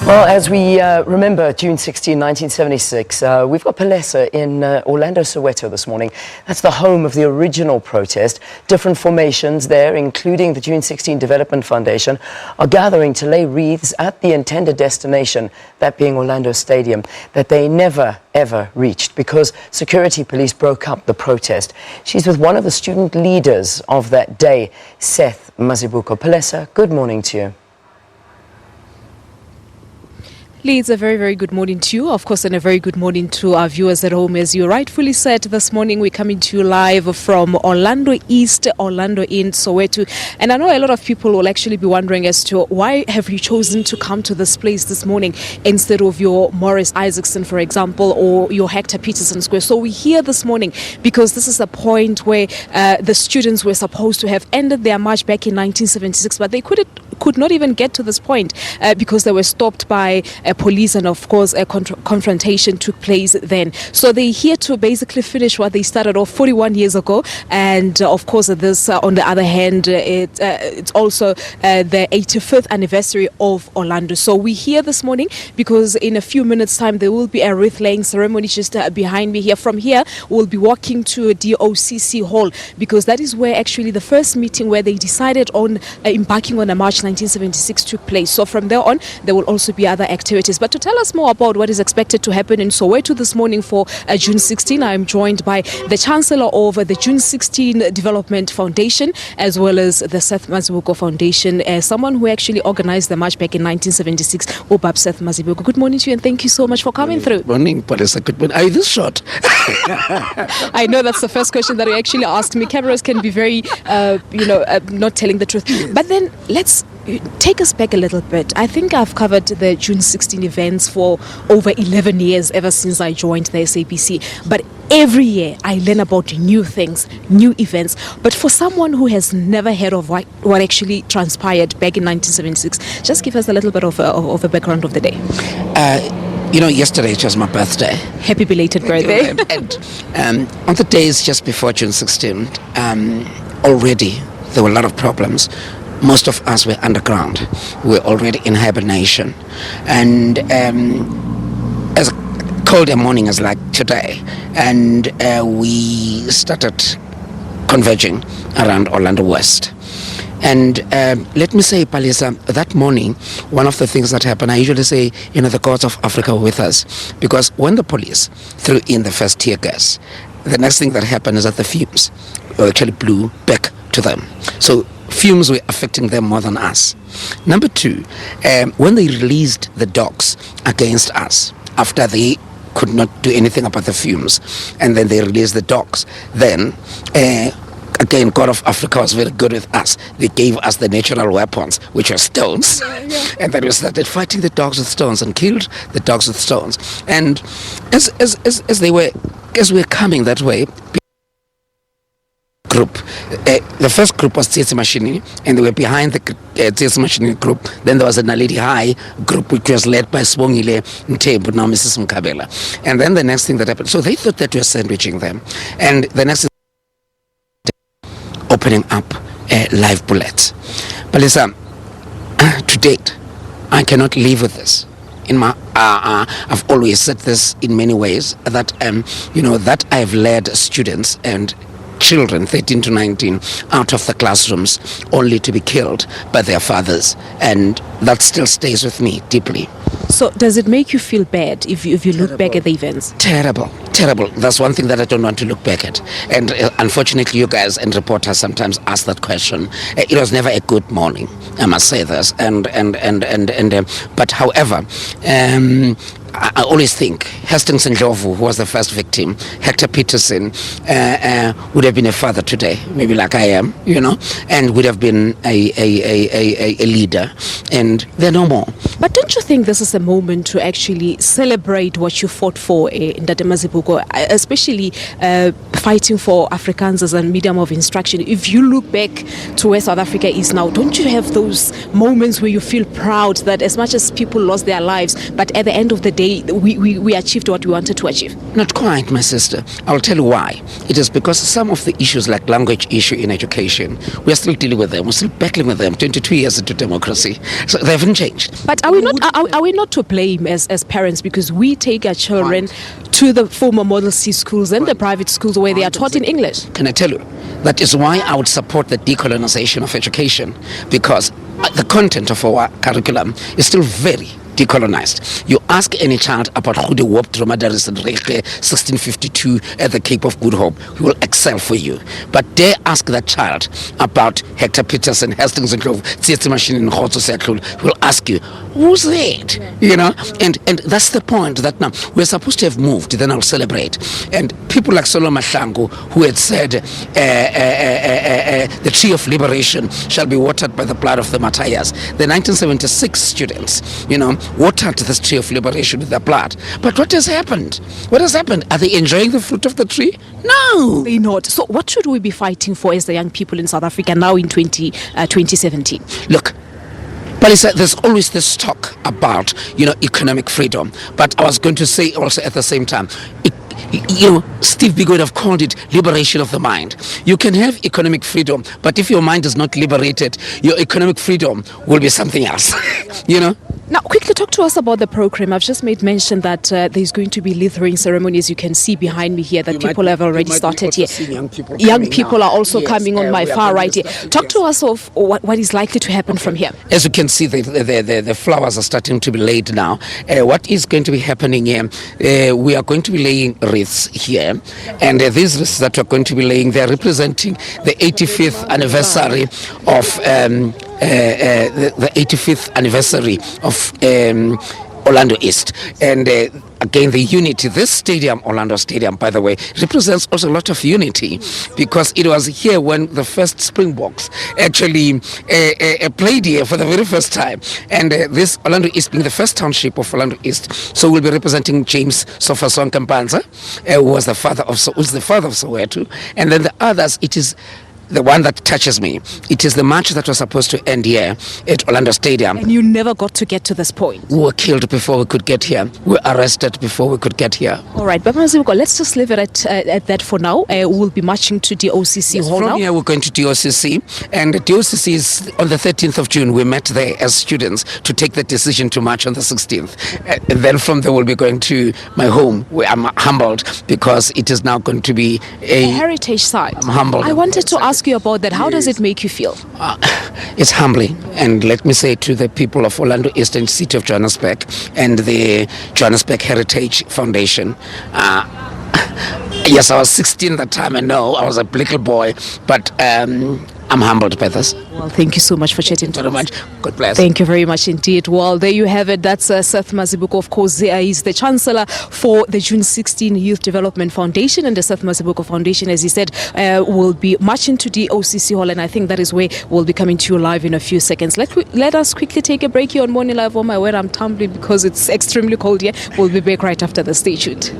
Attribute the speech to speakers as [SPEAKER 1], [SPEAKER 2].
[SPEAKER 1] Well, as we remember June 16, 1976, we've got Palesa in Orlando, Soweto this morning. That's the home of the original protest. Different formations there, including the June 16 Development Foundation, are gathering to lay wreaths at the intended destination, that being Orlando Stadium, that they never, ever reached because security police broke up the protest. She's with one of the student leaders of that day, Seth Mazibuko. Palesa, good morning to you.
[SPEAKER 2] It's a very, very good morning to you, of course, and a very good morning to our viewers at home. As you rightfully said, this morning we're coming to you live from Orlando East, Orlando in Soweto. And I know a lot of people will actually be wondering as to why have you chosen to come to this place this morning instead of your Morris Isaacson, for example, or your Hector Peterson Square. So we're here this morning because this is a point where the students were supposed to have ended their march back in 1976, but they could not even get to this point because they were stopped by police, and of course a confrontation took place then. So they're here to basically finish what they started off 41 years ago, and of course this on the other hand it's also the 85th anniversary of Orlando. So we're here this morning because in a few minutes time there will be a wreath laying ceremony just behind me here. From here we'll be walking to DOCC Hall because that is where actually the first meeting where they decided on embarking on a march 1976 took place. So from there on there will also be other activities. But to tell us more about what is expected to happen in Soweto this morning for June 16, I am joined by the Chancellor of the June 16 Development Foundation as well as the Seth Mazibuko Foundation, someone who actually organized the march back in 1976, Obab Seth Mazibuko. Good morning to you and thank you so much for coming through.
[SPEAKER 3] Good morning, Palesa. Good morning. Are you this short?
[SPEAKER 2] I know that's the first question that you actually asked me. Cameras can be very, not telling the truth. But then let's take us back a little bit. I think I've covered the June 16 events for over 11 years, ever since I joined the SABC. But every year I learn about new things, new events. But for someone who has never heard of what actually transpired back in 1976, just give us a little bit of a background of the day.
[SPEAKER 3] Yesterday it was my birthday.
[SPEAKER 2] Happy belated birthday.
[SPEAKER 3] And on the days just before June 16, already there were a lot of problems. Most of us were underground. We were already in hibernation. And as cold a morning as like today, and we started converging around Orlando West. And let me say, Palesa, that morning, one of the things that happened, I usually say, the gods of Africa were with us. Because when the police threw in the first tear gas, the next thing that happened is that the fumes actually blew back to them. So fumes were affecting them more than us. Number two, when they released the dogs against us, after they could not do anything about the fumes, and then they released the dogs, then again, God of Africa was very good with us. They gave us the natural weapons, which are stones. And then we started fighting the dogs with stones and killed the dogs with stones. And as we were coming that way, group. The first group was Tsetse Machine, and they were behind the Tsetse Machine group. Then there was a Naledi High group, which was led by Sibongile Ntembu, now Mrs. Mkabela. And then the next thing that happened, so they thought that we were sandwiching them. And the next thing, opening up live bullets. Palesa, to date, I cannot live with this. I've always said this in many ways, that that I've led students and children 13 to 19 out of the classrooms only to be killed by their fathers, and that still stays with me deeply.
[SPEAKER 2] So does it make you feel bad if you look back at the events?
[SPEAKER 3] Terrible. That's one thing that I don't want to look back at. And unfortunately, you guys and reporters sometimes ask that question. It was never a good morning, I must say this. But however, I always think Hastings Ndlovu, who was the first victim, Hector Peterson, would have been a father today, maybe like I am, and would have been a leader. And they're no more.
[SPEAKER 2] But don't you think this is a moment to actually celebrate what you fought for in Ndate Mazibuko, especially fighting for Afrikaans as a medium of instruction? If you look back to where South Africa is now, don't you have those moments where you feel proud that as much as people lost their lives, but at the end of the day we achieved what we wanted to achieve?
[SPEAKER 3] Not quite, my sister. I'll tell you why. It is because some of the issues like language issue in education, we are still dealing with them. We're still battling with them 22 years into democracy. So they haven't changed.
[SPEAKER 2] But are we not to blame as parents, because we take our children to the former Model C schools and the private schools where they are taught in English?
[SPEAKER 3] Can I tell you? That is why I would support the decolonization of education, because the content of our curriculum is still very decolonized. You ask any child about who they warped dromedaries in 1652 at the Cape of Good Hope, he will excel for you. But dare ask that child about Hector Peterson, Hastings and Grove, Tsietsi Machine in Khotso Seklul, he will ask you, who's that? You know, and that's the point, that now we're supposed to have moved, then I'll celebrate. And people like Solomon Mahlangu, who had said the tree of liberation shall be watered by the blood of the martyrs. The 1976 students, you know, watered this tree of liberation with their blood. But what has happened? What has happened? Are they enjoying the fruit of the tree? No.
[SPEAKER 2] They're not. So what should we be fighting for as the young people in South Africa now in 2017?
[SPEAKER 3] Look, Palesa, there's always this talk about, you know, economic freedom. But I was going to say also at the same time, you know, Steve Biko would have called it liberation of the mind. You can have economic freedom, but if your mind is not liberated, your economic freedom will be something else. You know?
[SPEAKER 2] Now, quickly talk to us about the program. I've just made mention that there's going to be leathering ceremonies. You can see behind me here that people have already started here. Young people are also coming on my far right here. Talk to us of what is likely to happen from here.
[SPEAKER 3] As you can see, the flowers are starting to be laid now. What is going to be happening here? We are going to be laying wreaths here, and these wreaths that we're going to be laying, they're representing the 85th anniversary of the 85th anniversary of Orlando East. And again, the unity, this stadium, Orlando Stadium, by the way, represents also a lot of unity, because it was here when the first Springboks actually played here for the very first time. And this Orlando East being the first township of Orlando East, so we'll be representing James Sofasonke Mpanza, who was the father of Soweto. And then the others, it is the one that touches me. It is the match that was supposed to end here at Orlando Stadium.
[SPEAKER 2] And you never got to get to this point.
[SPEAKER 3] We were killed before we could get here. We were arrested before we could get here.
[SPEAKER 2] All right, but Mazibuko, let's just leave it at that for now. We'll be marching to the OCC hall now.
[SPEAKER 3] From here, we're going to the OCC, and the OCC is on the 13th of June. We met there as students to take the decision to march on the 16th. And then from there, we'll be going to my home, where I'm humbled because it is now going to be a
[SPEAKER 2] heritage site.
[SPEAKER 3] I'm humbled.
[SPEAKER 2] I wanted to ask you about that. How does it make you feel?
[SPEAKER 3] It's humbling, and let me say to the people of Orlando East and City of Johannesburg and the Johannesburg Heritage Foundation, yes, I was 16 that time, and no, I was a little boy, but I'm humbled by this.
[SPEAKER 2] Well, thank you so much for chatting to us.
[SPEAKER 3] Very much. God bless.
[SPEAKER 2] Thank you very much indeed. Well, there you have it. That's Seth Mazibuko. Of course, he's the Chancellor for the June 16 Youth Development Foundation, and the Seth Mazibuko Foundation, as he said, will be marching to the OCC hall, and I think that is where we'll be coming to you live in a few seconds. Let us quickly take a break here on Morning Live. Oh my word, I'm tumbling because it's extremely cold here. We'll be back right after the. Stay tuned.